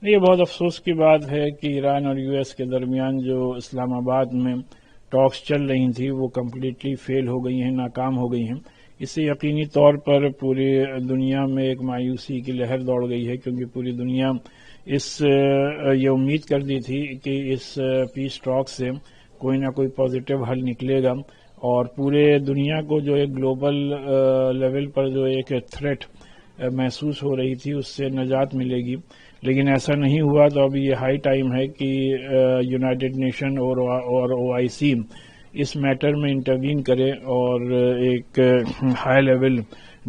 یہ بہت افسوس کی بات ہے کہ ایران اور یو ایس کے درمیان جو اسلام آباد میں ٹاکس چل رہی تھیں وہ کمپلیٹلی فیل ہو گئی ہیں، ناکام ہو گئی ہیں۔ اس سے یقینی طور پر پوری دنیا میں ایک مایوسی کی لہر دوڑ گئی ہے، کیونکہ پوری دنیا یہ امید کر دی تھی کہ اس پیس ٹاک سے کوئی نہ کوئی پازیٹیو حل نکلے گا اور پورے دنیا کو جو ایک گلوبل لیول پر جو ایک تھریٹ محسوس ہو رہی تھی اس سے نجات ملے گی، لیکن ایسا نہیں ہوا۔ تو اب یہ ہائی ٹائم ہے کہ یونائٹڈ نیشن اور او آئی سی اس میٹر میں انٹروین کرے اور ایک ہائی لیول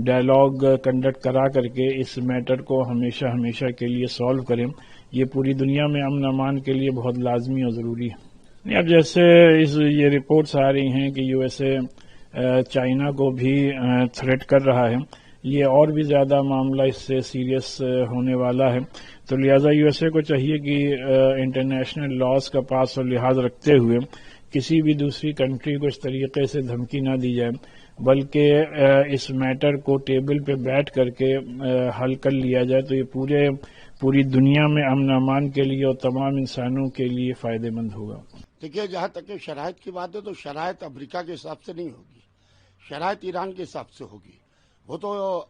ڈائلاگ کنڈکٹ کرا کر کے اس میٹر کو ہمیشہ ہمیشہ کے لیے سالو کریں۔ یہ پوری دنیا میں امن امان کے لیے بہت لازمی اور ضروری ہے۔ اب جیسے یہ رپورٹس آ رہی ہیں کہ یو ایس اے چائنا کو بھی تھریٹ کر رہا ہے، یہ اور بھی زیادہ معاملہ اس سے سیریس ہونے والا ہے، تو لہٰذا یو ایس اے کو چاہیے کہ انٹرنیشنل لاز کا پاس اور لحاظ رکھتے ہوئے کسی بھی دوسری کنٹری کو اس طریقے سے دھمکی نہ دی جائے، بلکہ اس میٹر کو ٹیبل پہ بیٹھ کر کے حل کر لیا جائے، تو یہ پوری دنیا میں امن امان کے لیے اور تمام انسانوں کے لیے فائدہ مند ہوگا۔ دیکھیے، جہاں تک کہ شرائط کی بات ہے تو شرائط امریکہ کے حساب سے نہیں ہوگی، شرائط ایران کے حساب سے ہوگی۔ وہ تو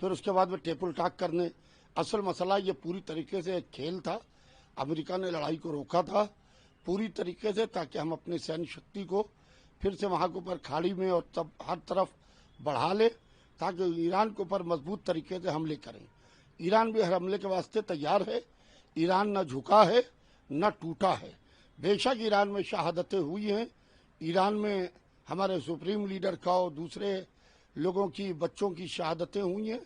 پھر اس کے بعد میں ٹیبل ٹاک کرنے۔ اصل مسئلہ یہ پوری طریقے سے ایک کھیل تھا، امریکہ نے لڑائی کو روکا تھا پوری طریقے سے تاکہ ہم اپنی سین شکتی کو پھر سے وہاں کے اوپر کھاڑی میں اور ہر طرف بڑھا لیں تاکہ ایران کے اوپر مضبوط طریقے سے حملے کریں۔ ایران بھی ہر حملے کے واسطے تیار ہے، ایران نہ جھکا ہے نہ ٹوٹا ہے۔ بے شک ایران میں شہادتیں ہوئی ہیں، ایران میں ہمارے سپریم لیڈر کا اور دوسرے لوگوں کی بچوں کی شہادتیں ہوئی ہیں،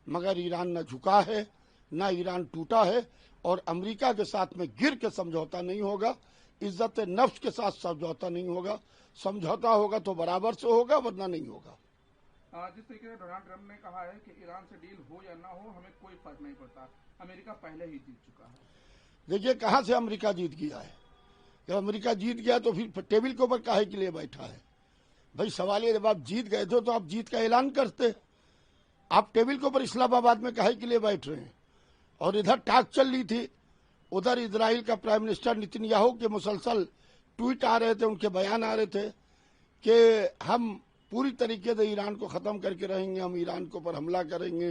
مگر ایران نہ جھکا ہے نہ ایران ٹوٹا ہے، اور امریکہ کے ساتھ میں گر کے سمجھوتا نہیں ہوگا، عزت نفس کے ساتھ سمجھوتا نہیں ہوگا۔ سمجھوتا ہوگا تو برابر سے ہوگا، ورنہ نہیں ہوگا۔ جس طریقے سے ڈونلڈ ٹرمپ نے کہا ہے کہ ایران سے ڈیل ہو یا نہ ہو ہمیں کوئی فرق نہیں پڑتا، امریکہ پہلے ہی جیت چکا ہے۔ دیکھیے، کہاں سے امریکہ جیت گیا ہے؟ جب امریکہ جیت گیا تو پھر ٹیبل کے اوپر کاہے کے لیے بیٹھا ہے؟ بھائی سوال یہ، جب آپ جیت گئے تھے تو آپ جیت کا اعلان کرتے، آپ ٹیبل کے اوپر اسلام آباد میں کاہے کے لیے بیٹھ رہے ہیں؟ اور ادھر ٹاک چل رہی تھی، ادھر اسرائیل کا پرائم منسٹر نیتن یاہو کے مسلسل ٹویٹ آ رہے تھے، ان کے بیان آ رہے تھے کہ ہم پوری طریقے سے ایران کو ختم کر کے رہیں گے، ہم ایران کے اوپر حملہ کریں گے،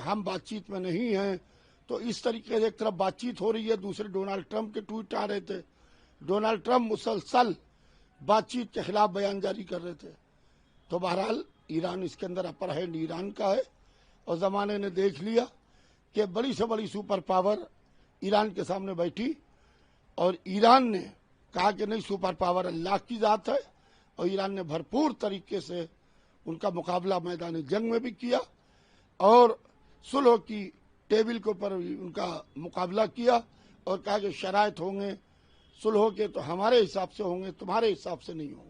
ہم بات چیت میں نہیں ہیں۔ تو اس طریقے سے ایک طرف بات چیت ہو رہی ہے، دوسرے ڈونلڈ ٹرمپ کے ٹویٹ آ رہے تھے، ڈونلڈ ٹرمپ مسلسل بات چیت کے خلاف بیان جاری کر رہے تھے۔ تو بہرحال ایران اس کے اندر اپر ہینڈ ایران کا ہے، اور زمانے نے دیکھ لیا کہ بڑی سے بڑی سپر پاور ایران کے سامنے بیٹھی، اور ایران نے کہا کہ نہیں، سپر پاور اللہ کی ذات ہے، اور ایران نے بھرپور طریقے سے ان کا مقابلہ میدان جنگ میں بھی کیا اور صلح کی ٹیبل کے اوپر ان کا مقابلہ کیا، اور کہا کہ شرائط ہوں گے صلح کے تو ہمارے حساب سے ہوں گے، تمہارے حساب سے نہیں ہوں گے۔